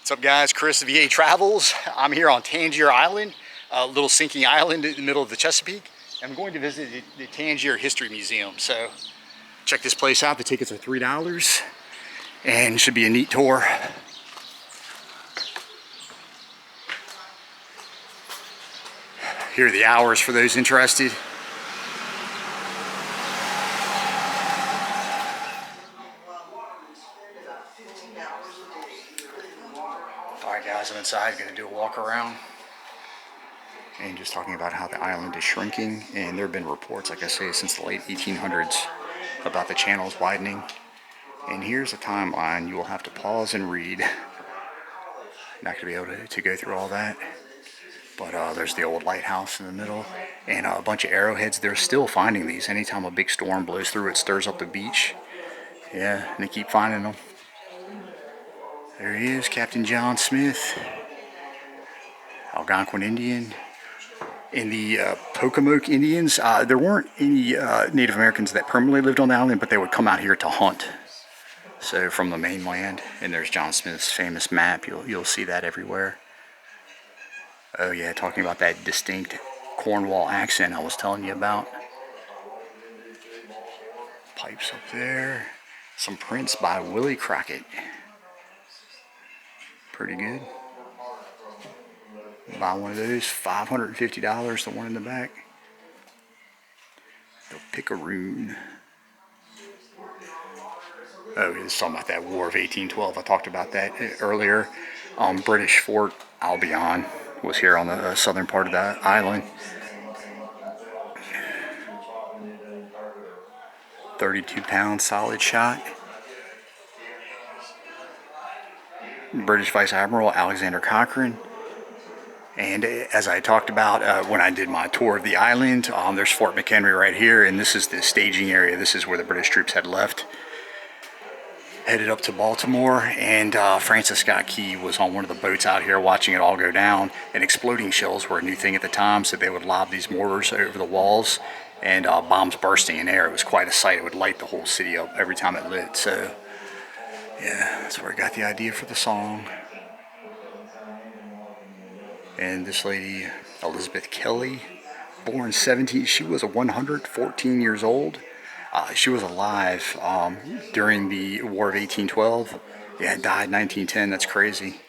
What's up, guys? Chris of VA Travels. I'm here on Tangier Island, a little sinking island in the middle of the Chesapeake. I'm going to visit the Tangier History Museum. So check this place out. The tickets are $3 and should be a neat tour. Here are the hours for those interested. Alright guys, I'm inside, gonna do a walk around. And just talking about how the island is shrinking, and there have been reports, like I say, since the late 1800s about the channels widening. And here's a timeline you will have to pause and read. Not gonna be able to go through all that. But there's the old lighthouse in the middle, and a bunch of arrowheads. They're still finding these. Anytime a big storm blows through, it stirs up the beach. Yeah, and they keep finding them. There he is, Captain John Smith, Algonquin Indian. In the Pocomoke Indians, there weren't any Native Americans that permanently lived on the island, but they would come out here to hunt. So from the mainland, and there's John Smith's famous map. You'll see that everywhere. Oh yeah, talking about that distinct Cornwall accent I was telling you about. Pipes up there. Some prints by Willie Crockett. Pretty good. Buy one of those, $550, the one in the back. The Picaroon. Oh, he was talking about that War of 1812. I talked about that earlier. British Fort Albion was here on the southern part of the island. 32-pound solid shot. British Vice Admiral Alexander Cochrane. And as I talked about when I did my tour of the island, there's Fort McHenry right here, and this is the staging area. This is where the British troops had left. Headed up to Baltimore, and Francis Scott Key was on one of the boats out here watching it all go down. And exploding shells were a new thing at the time, so they would lob these mortars over the walls, and bombs bursting in air. It was quite a sight. It would light the whole city up every time it lit. So yeah, that's where I got the idea for the song. And this lady, Elizabeth Kelly, born 17, she was 114 years old. She was alive during the War of 1812. Yeah, died 1910. That's crazy.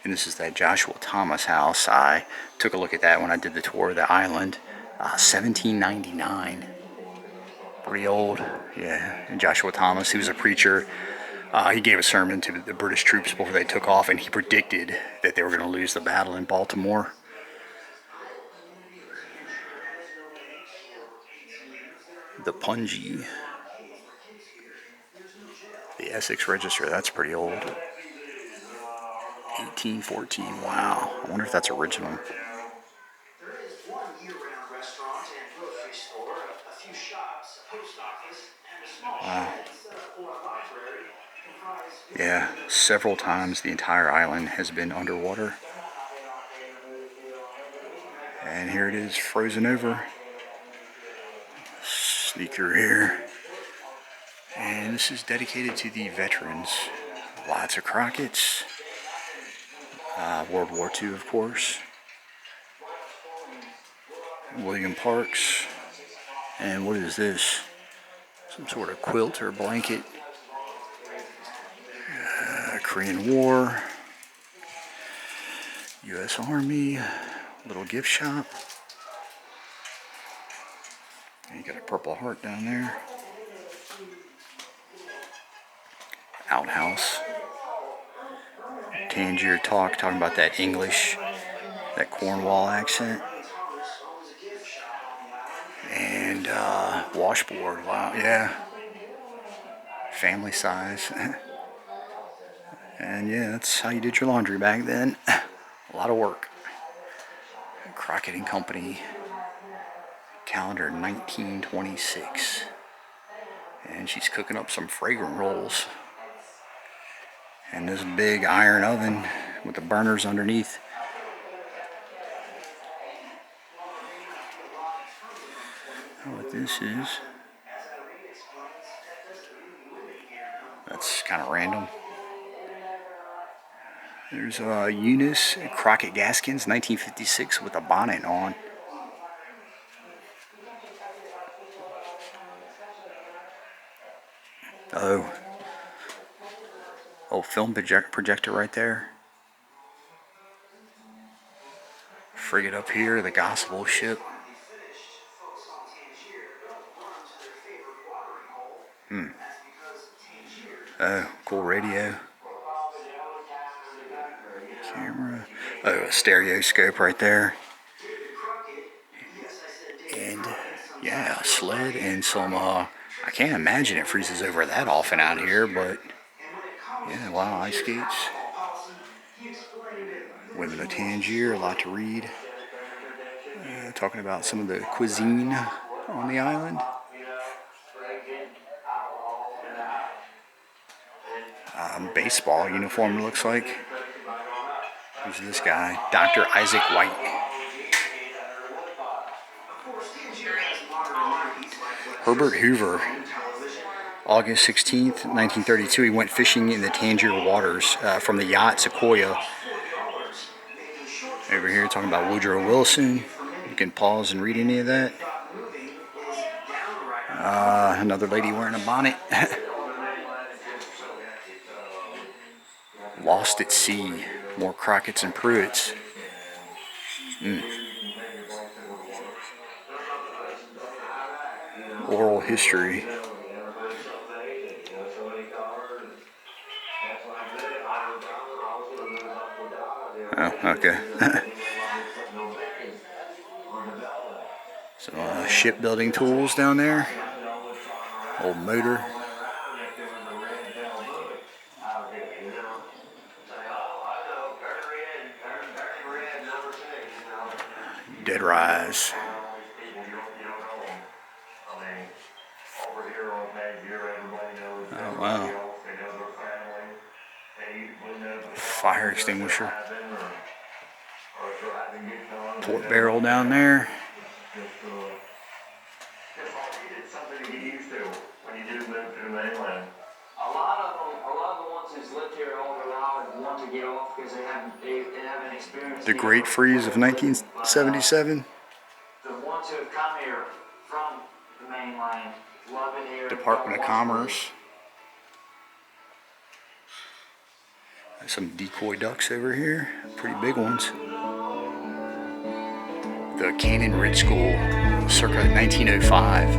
And this is that Joshua Thomas house. I took a look at that when I did the tour of the island. 1799. Pretty old. Yeah, and Joshua Thomas, he was a preacher. He gave a sermon to the British troops before they took off, and he predicted that they were going to lose the battle in Baltimore. The Punji. The Essex Register, that's pretty old. 1814, wow. I wonder if that's original. There is one year-round restaurant and grocery store, a few shops, a post office, and a small shed or a library. Yeah, several times the entire island has been underwater. And here it is, frozen over. Sneak through here. And this is dedicated to the veterans. Lots of Crockett's. World War II, of course. William Parks. And what is this? Some sort of quilt or blanket. Korean War. U.S. Army. Little gift shop. And you got a Purple Heart down there. Outhouse. Tangier talking about that English, that Cornwall accent. And washboard, wow, yeah. Family size. And yeah, that's how you did your laundry back then. A lot of work. Crockett and Company, calendar 1926. And she's cooking up some fragrant rolls. And this big iron oven with the burners underneath. What this is. That's kind of random. There's Eunice Crockett Gaskins, 1956, with a bonnet on. Oh, film projector right there. Frigate up here, the gospel ship. Finally finished, folks on Tangier don't run to their favorite watering hole. That's because Tangier Oh, cool radio. Camera. Oh, a stereoscope right there. David Crockett, yes, I said David And Crockett, some yeah, a sled and some, I can't imagine it freezes over that often out here, but and when it comes yeah, to wow, ice Tangier's skates. alcohol policy, he explained it. Women of Tangier, a lot to read. Talking about some of the cuisine on the island. Baseball uniform, looks like. Who's this guy? Dr. Isaac White. Of course, Tangier has modern amenities like Herbert electricity, Hoover, television, August 16th, 1932. He went fishing in the Tangier waters from the yacht Sequoia. $4, making short Over here, talking about Woodrow Wilson. for many. You can pause and read any of that. Thought moving is downright Another lady wearing a bonnet. Lost at Sea. More Crockett's and Pruitts. Oral history. Oh, okay. Some shipbuilding tools down there. Old motor. Dead Rise. Oh, wow. Fire extinguisher. Port barrel down there. Something to get used to when you do move to the mainland. A lot of the ones who's lived here all their lives want to get off because they haven't experienced The Great Freeze of 1977. The ones who have come here from the mainland love it here. Department of Commerce. Some decoy ducks over here. Pretty big ones. The Cannon Ridge School, circa 1905.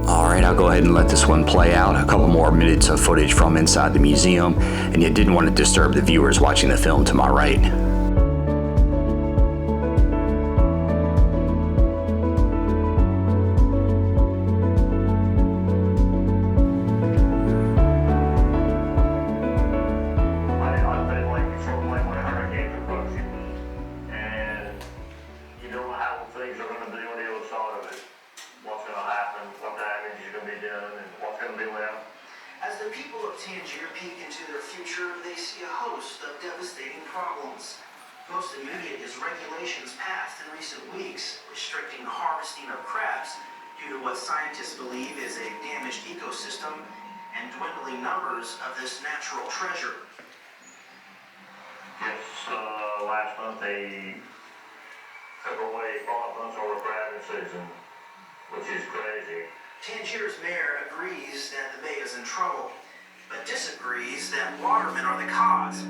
Alright, I'll go ahead and let this one play out. A couple more minutes of footage from inside the museum, and you didn't want to disturb the viewers watching the film to my right. I've been like sort of like when a hurricane approaches you, and you don't know how things are going to be on the other side of it. What's going to happen, what damage is going to be done, and what's going to be left. As the people of Tangier peek into their future, they see a host of devastating problems. Most immediate is regulations passed in recent weeks restricting harvesting of crabs due to what scientists believe is a damaged ecosystem and dwindling numbers of this natural treasure. Just last month they took away 5 months over crabbing season, which is crazy. Tangier's mayor agrees that the bay is in trouble, but disagrees that watermen are the cause.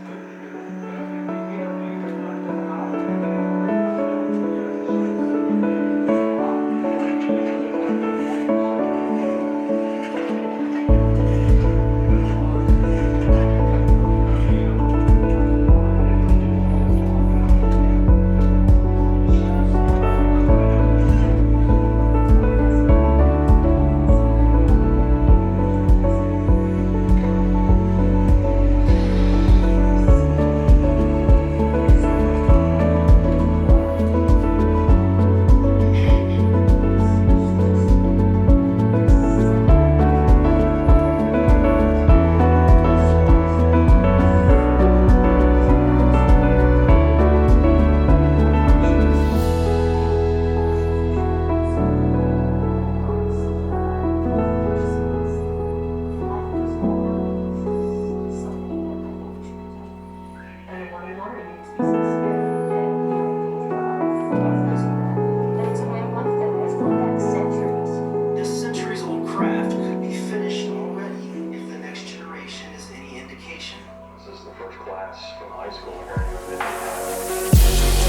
class from high school. I graduated.